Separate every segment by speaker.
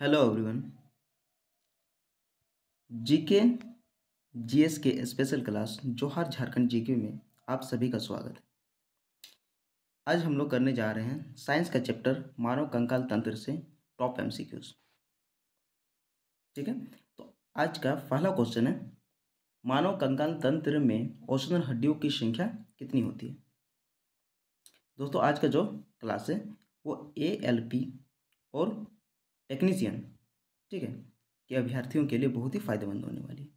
Speaker 1: Hello everyone. GK GS के special class जोहार Jharkhand GK में आप सभी का स्वागत है। आज हम लोग करने जा रहे हैं साइंस का चैप्टर मानव कंकाल तंत्र से टॉप एमसीक्यूज। ठीक है, तो आज का पहला क्वेश्चन है, मानव कंकाल तंत्र में औसतन हड्डियों की संख्या कितनी होती है। दोस्तों, आज का जो क्लास है वो ALP और टेक्नीशियन, ठीक है, के अभ्यर्थियों के लिए बहुत ही फायदेमंद होने वाली है।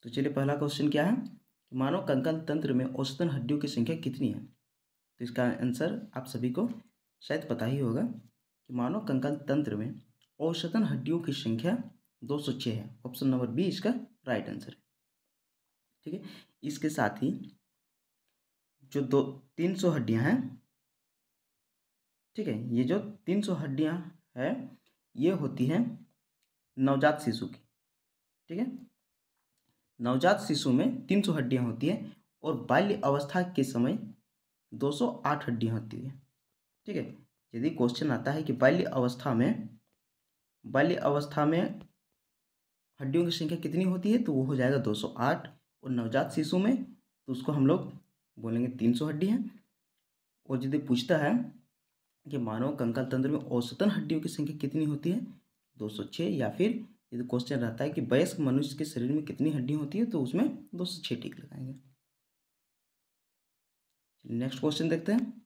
Speaker 1: तो चलिए, पहला क्वेश्चन क्या है कि मानव कंकाल तंत्र में औसतन हड्डियों की संख्या कितनी है। तो इसका आंसर आप सभी को शायद पता ही होगा कि मानव कंकाल तंत्र में औसतन हड्डियों की संख्या 206 है। ऑप्शन नंबर बी इसका राइट आंसर है। ठीक है, इसके साथ ही जो 300 हड्डियां हैं, ठीक है, ये जो 300 हड्डियां हैं ये होती हैं नवजात शिशु की। ठीक है, नवजात शिशु में 300 हड्डियां होती है और बाल्य अवस्था के समय 208 हड्डियां होती है। ठीक है, यदि क्वेश्चन आता है कि बाल्य अवस्था में हड्डियों की संख्या कितनी होती है, तो वो हो जाएगा 208, और नवजात शिशु में तो उसको हम लोग बोलेंगे 300 हड्डी है। और यदि पूछता है कि मानव कंकाल तंत्र में औसतन हड्डियों की संख्या कितनी होती है, 206, या फिर यदि क्वेश्चन रहता है कि वयस्क मनुष्य के शरीर में कितनी हड्डी होती है, तो उसमें 206 टिक लगाएंगे। नेक्स्ट क्वेश्चन देखते हैं।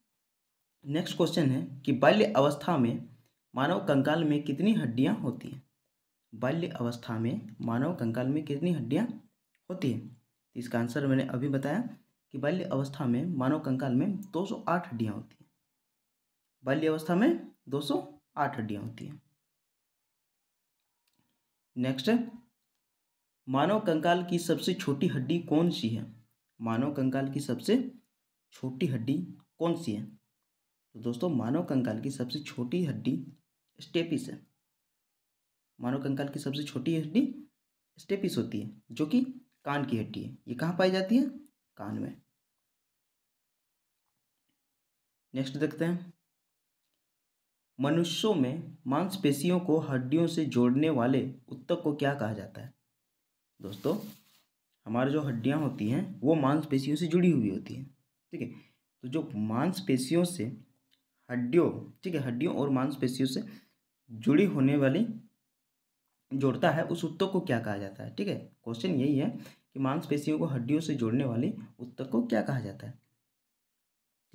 Speaker 1: नेक्स्ट क्वेश्चन है कि बाल्य अवस्था में मानव कंकाल में कितनी हड्डियां होती हैं। बाल्य अवस्था में मानव कंकाल में कितनी हड्डियां होती हैं। इसका आंसर मैंने अभी बताया कि बाल्य अवस्था में मानव कंकाल में 208 हड्डियां होती हैं। बाल्य अवस्था में 208 हड्डियां होती हैं। नेक्स्ट है, मानव कंकाल की सबसे छोटी हड्डी कौन सी है। मानव कंकाल की सबसे छोटी हड्डी कौन सी है। तो दोस्तों, मानव कंकाल की सबसे छोटी हड्डी स्टेपिस है। मानव कंकाल की सबसे छोटी हड्डी स्टेपिस होती है, जो कि कान की हड्डी है। ये कहाँ पाई जाती है, कान में। नेक्स्ट देखते हैं, मनुष्यों में मांसपेशियों को हड्डियों से जोड़ने वाले ऊतक को क्या कहा जाता है। दोस्तों, हमारी जो हड्डियां होती हैं वो मांसपेशियों से जुड़ी हुई होती हैं। ठीक है, तो जो मांसपेशियों से हड्डियों, ठीक है, हड्डियों और मांसपेशियों से जुड़ी होने वाली जोड़ता है, उस ऊतक को क्या कहा जाता है। ठीक है, क्वेश्चन यही है कि मांसपेशियों को हड्डियों से जोड़ने वाली ऊतक को क्या कहा जाता है।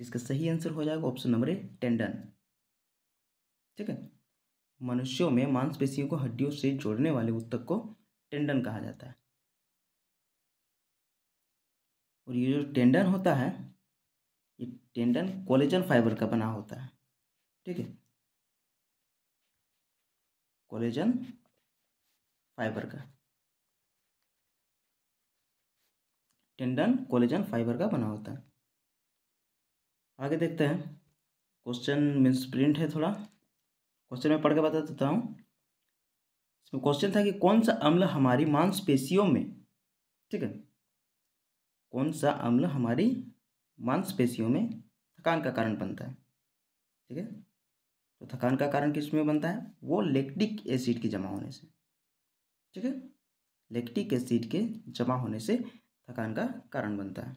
Speaker 1: इसका सही आंसर हो जाएगा ऑप्शन नंबर ए, टेंडन। ठीक है, मनुष्यों में मांसपेशियों को हड्डियों से जोड़ने वाले ऊतक को टेंडन कहा जाता है। और ये जो टेंडन होता है, ये टेंडन कोलेजन फाइबर का बना होता है। ठीक है, कोलेजन फाइबर का, टेंडन कोलेजन फाइबर का बना होता है। आगे देखते हैं, क्वेश्चन मीन्स प्रिंट है थोड़ा, क्वेश्चन में पढ़ के बता देता हूँ। इसमें क्वेश्चन था कि कौन सा अम्ल हमारी मांसपेशियों में, ठीक है, कौन सा अम्ल हमारी मांसपेशियों में थकान का कारण बनता है। ठीक है, तो थकान का कारण किस में बनता है, वो लैक्टिक एसिड के जमा होने से। ठीक है, लैक्टिक एसिड के जमा होने से थकान का कारण बनता है।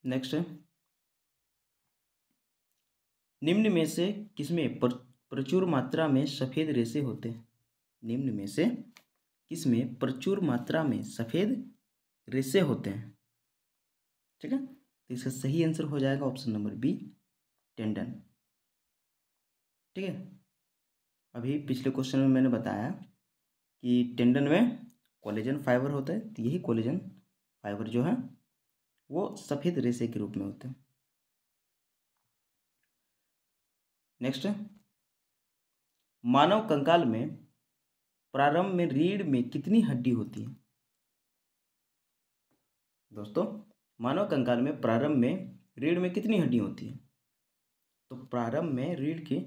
Speaker 1: नेक्स्ट है, निम्न में से किसमें प्रचुर मात्रा में सफ़ेद रेशे होते हैं। निम्न में से किसमें प्रचुर मात्रा में सफ़ेद रेशे होते हैं। ठीक है, तो इसका सही आंसर हो जाएगा ऑप्शन नंबर बी, टेंडन। ठीक है, अभी पिछले क्वेश्चन में मैंने बताया कि टेंडन में कोलेजन फाइबर होता है, तो यही कोलेजन फाइबर जो है वो सफ़ेद रेशे के रूप में होते हैं। नेक्स्ट है, मानव कंकाल में प्रारंभ में रीढ़ में कितनी हड्डी होती है। दोस्तों, मानव कंकाल में प्रारंभ में रीढ़ में कितनी हड्डी होती है। तो प्रारंभ में रीढ़ की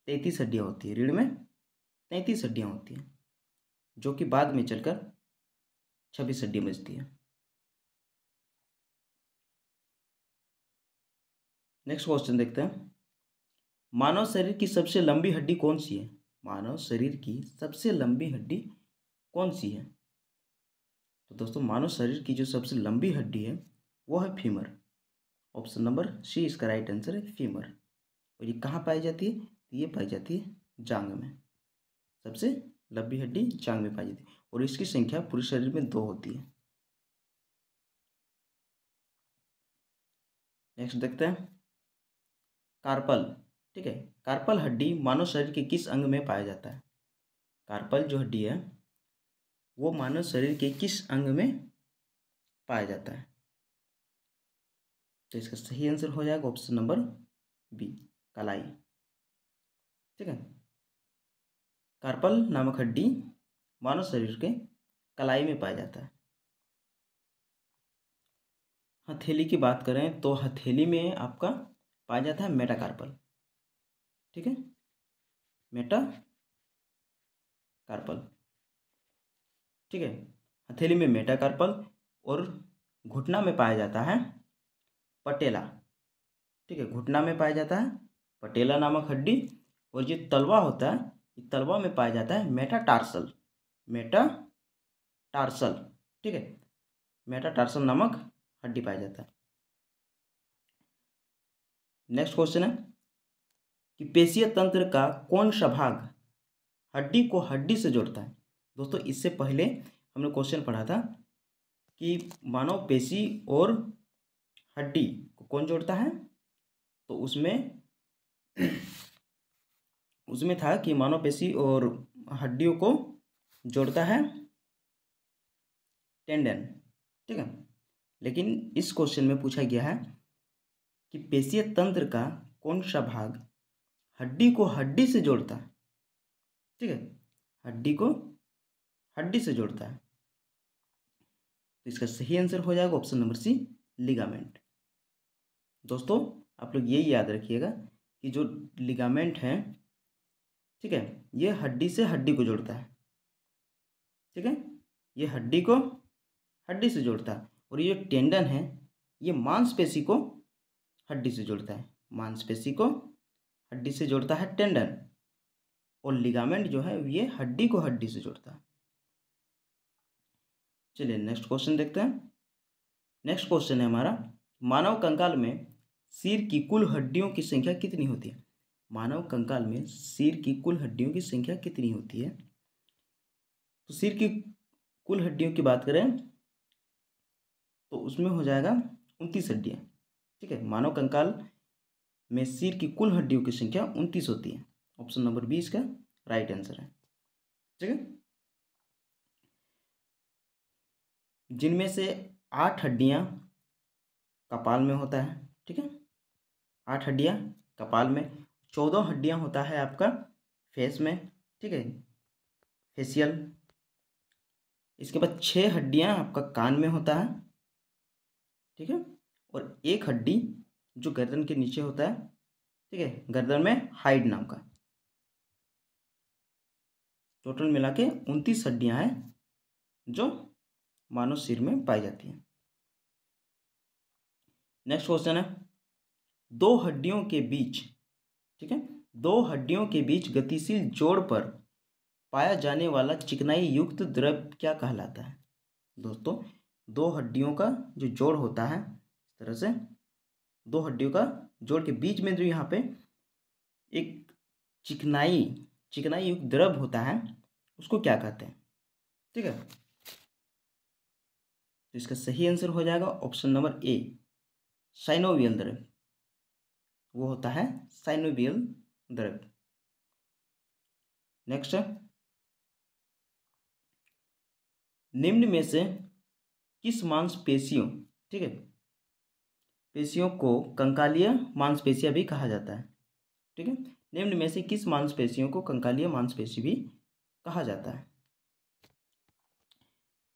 Speaker 1: 33 हड्डियां होती है। रीढ़ में 33 हड्डियां होती हैं, जो कि बाद में चलकर 26 हड्डियां बचती है। नेक्स्ट क्वेश्चन देखते हैं, मानव शरीर की सबसे लंबी हड्डी कौन सी है? मानव शरीर की सबसे लंबी हड्डी कौन सी है? तो दोस्तों मानव शरीर की जो सबसे लंबी हड्डी है वो है फीमर। ऑप्शन नंबर सी इसका राइट आंसर है, फीमर। और ये कहाँ पाई जाती है? ये पाई जाती है जांघ में। सबसे लंबी हड्डी जांघ में पाई जाती है और इसकी संख्या पूरे शरीर में 2 होती है। नेक्स्ट देखते हैं कार्पल। ठीक है, कार्पल हड्डी मानव शरीर के किस अंग में पाया जाता है? कार्पल जो हड्डी है वो मानव शरीर के किस अंग में पाया जाता है? तो इसका सही आंसर हो जाएगा ऑप्शन नंबर बी, कलाई। ठीक है, कार्पल नामक हड्डी मानव शरीर के कलाई में पाया जाता है। हथेली की बात करें तो हथेली में आपका पाया जाता है मेटाकार्पल। ठीक है, मेटाकार्पल। ठीक है, हथेली में मेटाकार्पल और घुटना में पाया जाता है पटेला। ठीक है, घुटना में पाया जाता है पटेला नामक हड्डी और जो तलवा होता है तलवा में पाया जाता है मेटाटार्सल। मेटाटार्सल। ठीक है, मेटाटार्सल नामक हड्डी पाया जाता है। नेक्स्ट क्वेश्चन है कि पेशीय तंत्र का कौन सा भाग हड्डी को हड्डी से जोड़ता है? दोस्तों इससे पहले हमने क्वेश्चन पढ़ा था कि मानव पेशी और हड्डी को कौन जोड़ता है, तो उसमें था कि मानव पेशी और हड्डियों को जोड़ता है टेंडन। ठीक है, लेकिन इस क्वेश्चन में पूछा गया है कि पेशीय तंत्र का कौन सा भाग हड्डी को हड्डी से जोड़ता है? ठीक है, हड्डी को हड्डी से जोड़ता है। तो इसका सही आंसर हो जाएगा ऑप्शन नंबर सी, लिगामेंट। दोस्तों आप लोग यही याद रखिएगा कि जो लिगामेंट है, ठीक है, ये हड्डी से हड्डी को जोड़ता है। ठीक है, ये हड्डी को हड्डी से जोड़ता है और ये जो टेंडन है ये मांसपेशी को हड्डी से जोड़ता है। मांसपेशी को हड्डी से जोड़ता है टेंडन, और लिगामेंट जो है ये हड्डी को हड्डी से जोड़ता है। चलिए नेक्स्ट क्वेश्चन देखते हैं। नेक्स्ट क्वेश्चन है हमारा, मानव कंकाल में सिर की कुल हड्डियों की संख्या कितनी होती है? मानव कंकाल में सिर की कुल हड्डियों की संख्या कितनी होती है? तो सिर की कुल हड्डियों की बात करें तो उसमें हो जाएगा 29 हड्डियाँ। ठीक है, मानव कंकाल में सिर की कुल हड्डियों की संख्या 29 होती है। ऑप्शन नंबर 20 का राइट आंसर है। ठीक है, जिनमें से 8 हड्डियाँ कपाल में होता है। ठीक है, 8 हड्डियाँ कपाल में, 14 हड्डियाँ होता है आपका फेस में। ठीक है, फेशियल। इसके बाद 6 हड्डियाँ आपका कान में होता है। ठीक है, और 1 हड्डी जो गर्दन के नीचे होता है। ठीक है, गर्दन में हाइड नाम का। टोटल मिला के 29 हड्डियाँ हैं जो मानव सिर में पाई जाती हैं। नेक्स्ट क्वेश्चन है, 2 हड्डियों के बीच, ठीक है, 2 हड्डियों के बीच गतिशील जोड़ पर पाया जाने वाला चिकनाई युक्त द्रव क्या कहलाता है? दोस्तों 2 हड्डियों का जो जोड़ होता है, इस तरह से 2 हड्डियों का जोड़ के बीच में जो यहाँ पे एक चिकनाई युक्त द्रव होता है उसको क्या कहते हैं? ठीक है, तो इसका सही आंसर हो जाएगा ऑप्शन नंबर ए, साइनोवियल द्रव। वो होता है साइनोवियल द्रव। नेक्स्ट, निम्न में से किस मांसपेशियों, ठीक है, पेशियों को कंकालीय मांसपेशियां भी कहा जाता है? ठीक है, निम्न में से किस मांसपेशियों को कंकालीय मांसपेशी भी कहा जाता है?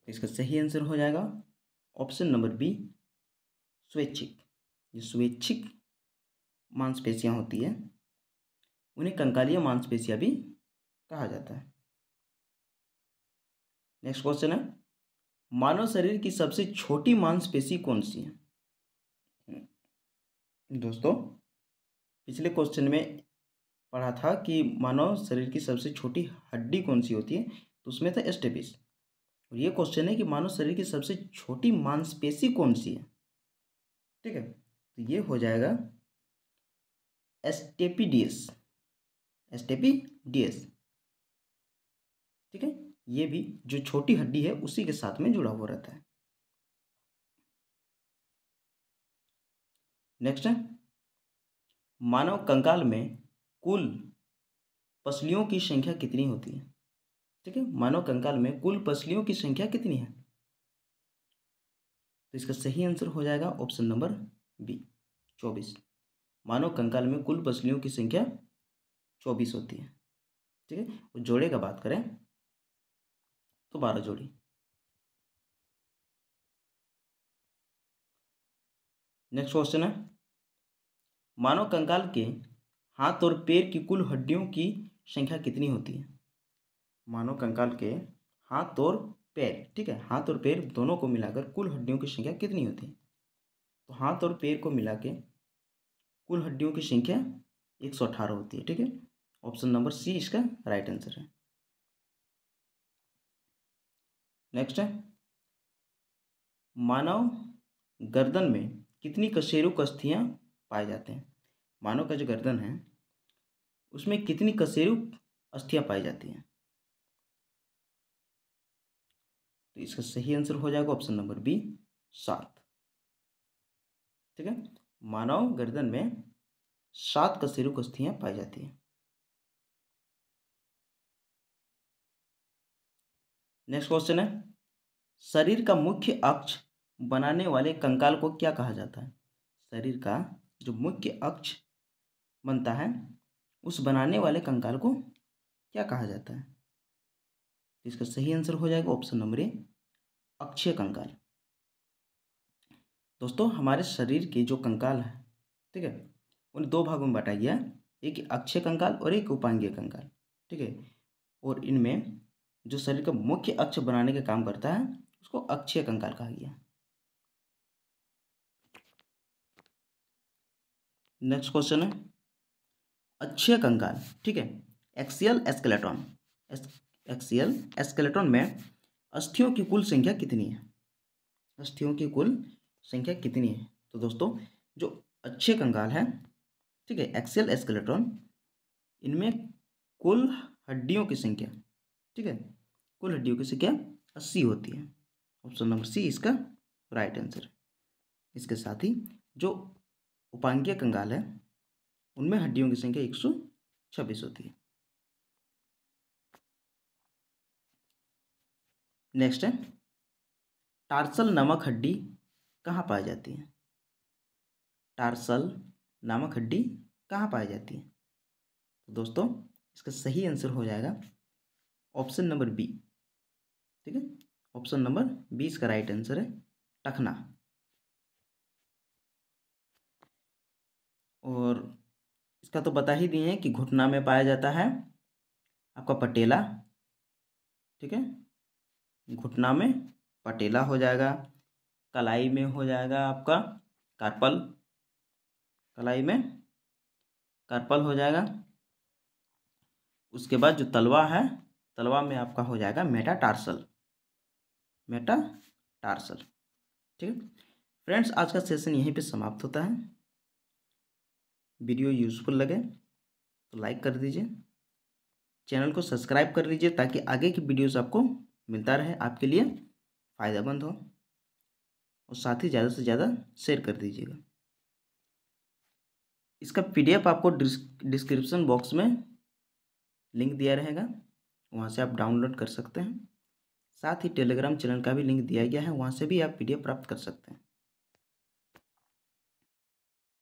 Speaker 1: इसका सही आंसर हो जाएगा ऑप्शन नंबर बी, स्वैच्छिक। जो स्वैच्छिक मांसपेशियां होती है उन्हें कंकालीय मांसपेशियां भी कहा जाता है। नेक्स्ट क्वेश्चन है, मानव शरीर की सबसे छोटी मांसपेशी कौन सी है? दोस्तों पिछले क्वेश्चन में पढ़ा था कि मानव शरीर की सबसे छोटी हड्डी कौन सी होती है, तो उसमें था स्टेपिस। और ये क्वेश्चन है कि मानव शरीर की सबसे छोटी मांसपेशी कौन सी है। ठीक है, तो ये हो जाएगा स्टेपिडियस, स्टेपिडियस। ठीक है, ये भी जो छोटी हड्डी है उसी के साथ में जुड़ा हुआ रहता है। नेक्स्ट है, मानव कंकाल में कुल पसलियों की संख्या कितनी होती है। ठीक है, मानव कंकाल में कुल पसलियों की संख्या कितनी है, तो इसका सही आंसर हो जाएगा ऑप्शन नंबर बी, 24। मानव कंकाल में कुल पसलियों की संख्या 24 होती है। ठीक है, और जोड़े का बात करें तो 12 जोड़ी। नेक्स्ट क्वेश्चन है, मानव कंकाल के हाथ और पैर की कुल हड्डियों की संख्या कितनी होती है। मानव कंकाल के हाथ और पैर, ठीक है, हाथ और पैर दोनों को मिलाकर कुल हड्डियों की संख्या कितनी होती है, तो हाथ और पैर को मिला के कुल हड्डियों की संख्या 118 होती है। ठीक है, ऑप्शन नंबर सी इसका राइट आंसर है। नेक्स्ट है, मानव गर्दन में कितनी कशेरुक अस्थियां पाए जाते हैं। मानव का जो गर्दन है उसमें कितनी कशेरुक अस्थियां पाई जाती हैं, तो इसका सही आंसर हो जाएगा ऑप्शन नंबर बी, 7। ठीक है, मानव गर्दन में 7 कशेरुक अस्थियां पाई जाती हैं। नेक्स्ट क्वेश्चन है, शरीर का मुख्य अक्ष बनाने वाले कंकाल को क्या कहा जाता है। शरीर का जो मुख्य अक्ष बनता है उस बनाने वाले कंकाल को क्या कहा जाता है, तो इसका सही आंसर हो जाएगा ऑप्शन नंबर ए, अक्षीय कंकाल। दोस्तों, हमारे शरीर के जो कंकाल है, ठीक है, उन 2 भागों में बांटा गया है, एक अक्षीय कंकाल और एक उपांगीय कंकाल। ठीक है, और इनमें जो शरीर का मुख्य अक्ष बनाने का काम करता है उसको अक्षीय कंकाल कहा गया। नेक्स्ट क्वेश्चन है, अक्षीय कंकाल, ठीक है, एक्सियल स्केलेटन, एक्सियल स्केलेटन में अस्थियों की कुल संख्या कितनी है। अस्थियों की कुल संख्या कितनी है, तो दोस्तों जो अक्षीय कंकाल है, ठीक है, एक्सियल स्केलेटन, इनमें कुल हड्डियों की संख्या, ठीक है, कुल हड्डियों की संख्या 80 होती है। ऑप्शन नंबर सी इसका राइट आंसर। इसके साथ ही जो उपांगीय कंकाल है उनमें हड्डियों की संख्या 126 होती है। नेक्स्ट है, टार्सल नामक हड्डी कहाँ पाई जाती है। टार्सल नामक हड्डी कहाँ पाई जाती है, तो दोस्तों इसका सही आंसर हो जाएगा ऑप्शन नंबर बी। ठीक है, ऑप्शन नंबर बी इसका राइट आंसर है, टखना। और इसका तो बता ही दिए हैं कि घुटना में पाया जाता है आपका पटेला। ठीक है, घुटना में पटेला हो जाएगा, कलाई में हो जाएगा आपका कार्पल, कलाई में कार्पल हो जाएगा। उसके बाद जो तलवा है, तलवा में आपका हो जाएगा मेटाटार्सल, मेटाटार्सल। ठीक है फ्रेंड्स, आज का सेशन यहीं पे समाप्त होता है। वीडियो यूजफुल लगे तो लाइक कर दीजिए, चैनल को सब्सक्राइब कर लीजिए ताकि आगे की वीडियोस आपको मिलता रहे, आपके लिए फ़ायदेमंद हो, और साथ ही ज़्यादा से ज़्यादा शेयर कर दीजिएगा। इसका PDF आपको डिस्क्रिप्शन बॉक्स में लिंक दिया रहेगा, वहाँ से आप डाउनलोड कर सकते हैं। साथ ही टेलीग्राम चैनल का भी लिंक दिया गया है, वहाँ से भी आप PDF प्राप्त कर सकते हैं।